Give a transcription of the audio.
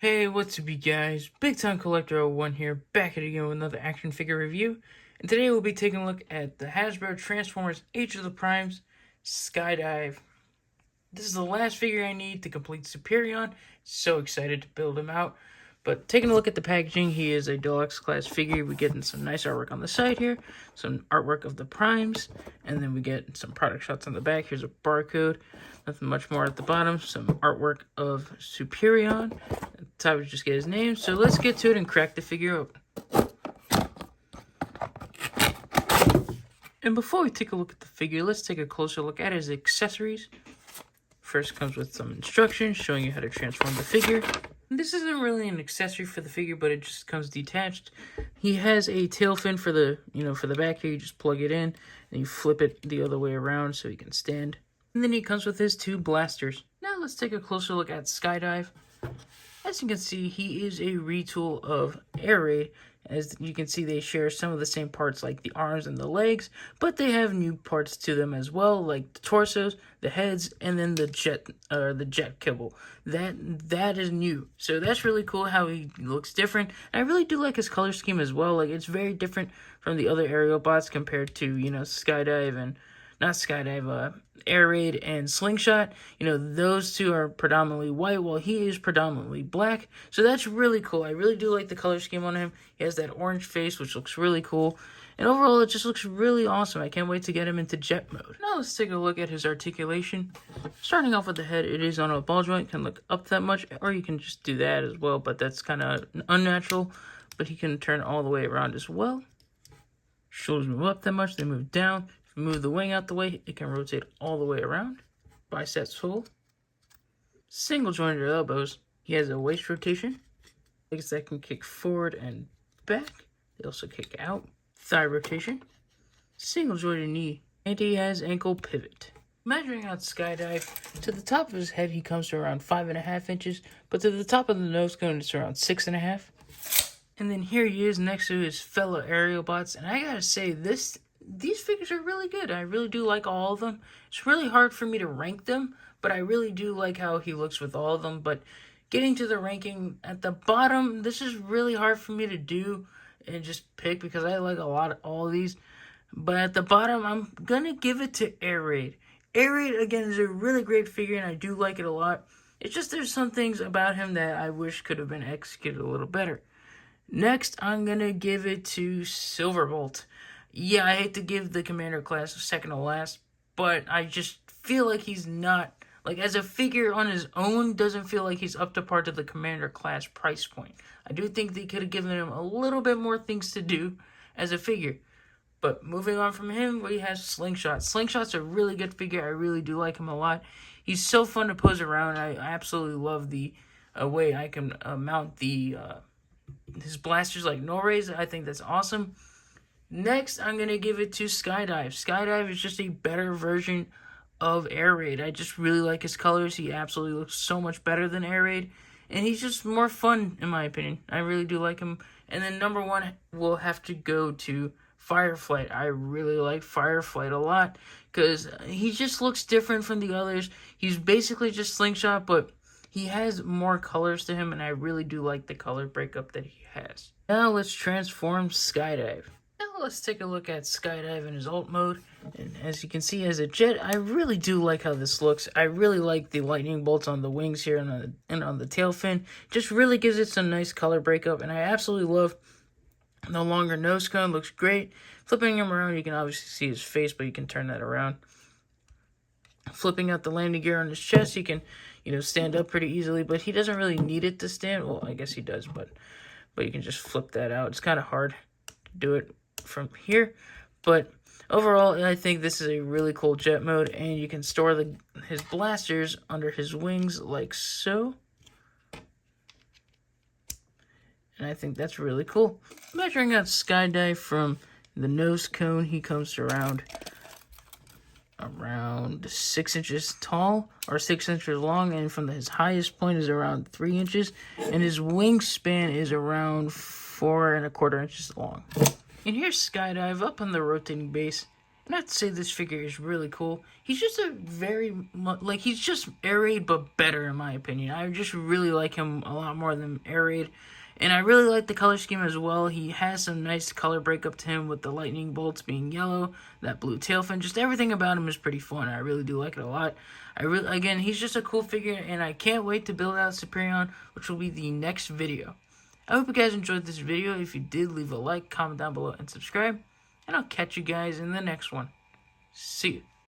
Hey, what's up you guys? Big Time Collector 01 here, back at it again with another action figure review. And today we'll be taking a look at the Hasbro Transformers Age of the Primes Skydive. This is the last figure I need to complete Superion. So excited to build him out. But taking a look at the packaging, he is a Deluxe class figure. We get some nice artwork on the side here, some artwork of the primes, and then we get some product shots on the back. Here's a barcode, nothing much more at the bottom. Some artwork of Superion. At the top, we just get his name. So let's get to it and crack the figure open. And before we take a look at the figure, let's take a closer look at his accessories. First comes with some instructions showing you how to transform the figure. This isn't really an accessory for the figure, but it just comes detached. He has a tail fin for the, for the back here. You just plug it in and you flip it the other way around so he can stand. And then he comes with his two blasters. Now let's take a closer look at Skydive. As you can see, he is a retool of Air Raid. As you can see, they share some of the same parts like the arms and the legs, but they have new parts to them as well, like the torsos, the heads, and then the jet kibble. That is new. So that's really cool how he looks different. And I really do like his color scheme as well. Like, it's very different from the other aerial bots compared to, Skydive and not Skydive, Air Raid and Slingshot. Those two are predominantly white, while he is predominantly black. So that's really cool. I really do like the color scheme on him. He has that orange face, which looks really cool. And overall, it just looks really awesome. I can't wait to get him into jet mode. Now let's take a look at his articulation. Starting off with the head, it is on a ball joint. Can look up that much, or you can just do that as well, but that's kind of unnatural. But he can turn all the way around as well. Shoulders move up that much, they move down. Move the wing out the way, it can rotate all the way around. Biceps full. Single jointed elbows. He has a waist rotation. Legs that can kick forward and back. They also kick out. Thigh rotation. Single jointed knee. And he has ankle pivot. Measuring out Skydive, to the top of his head he comes to around 5.5 inches, but to the top of the nose cone it's around 6.5. And then here he is next to his fellow aerial bots, and I gotta say, these figures are really good. I really do like all of them. It's really hard for me to rank them, but I really do like how he looks with all of them. But getting to the ranking at the bottom, this is really hard for me to do and just pick because I like a lot of all of these. But at the bottom, I'm going to give it to Air Raid. Air Raid, again, is a really great figure, and I do like it a lot. It's just there's some things about him that I wish could have been executed a little better. Next, I'm going to give it to Silverbolt. Yeah, I hate to give the Commander class a second to last, but I just feel like he's not, like, as a figure on his own, doesn't feel like he's up to par to the Commander class price point. I do think they could have given him a little bit more things to do as a figure. But moving on from him, we have Slingshot. Slingshot's a really good figure. I really do like him a lot. He's so fun to pose around. I absolutely love the way I can mount his blasters like no-rays. I think that's awesome. Next, I'm going to give it to Skydive. Skydive is just a better version of Air Raid. I just really like his colors. He absolutely looks so much better than Air Raid. And he's just more fun, in my opinion. I really do like him. And then number one will have to go to Fireflight. I really like Fireflight a lot because he just looks different from the others. He's basically just Slingshot, but he has more colors to him, and I really do like the color breakup that he has. Now let's transform Skydive. Now let's take a look at Skydive in his alt mode. And as you can see, as a jet, I really do like how this looks. I really like the lightning bolts on the wings here and on the tail fin. Just really gives it some nice color breakup, and I absolutely love the longer nose cone. Looks great. Flipping him around, you can obviously see his face, but you can turn that around. Flipping out the landing gear on his chest, he can, stand up pretty easily, but he doesn't really need it to stand. Well, I guess he does, but you can just flip that out. It's kind of hard to do it from here, but overall I think this is a really cool jet mode, and you can store his blasters under his wings like so, and I think that's really cool. Measuring out Skydive from the nose cone, he comes to around 6 inches tall or 6 inches long, and from his highest point is around 3 inches, and his wingspan is around 4.25 inches long. And here's Skydive up on the rotating base, Not to say this figure is really cool. He's just he's just Air Raid, but better in my opinion. I just really like him a lot more than Air Raid. And I really like the color scheme as well. He has some nice color breakup to him with the lightning bolts being yellow, that blue tail fin. Just everything about him is pretty fun. I really do like it a lot. Again, he's just a cool figure, and I can't wait to build out Superion, which will be the next video. I hope you guys enjoyed this video. If you did, leave a like, comment down below, and subscribe. And I'll catch you guys in the next one. See you.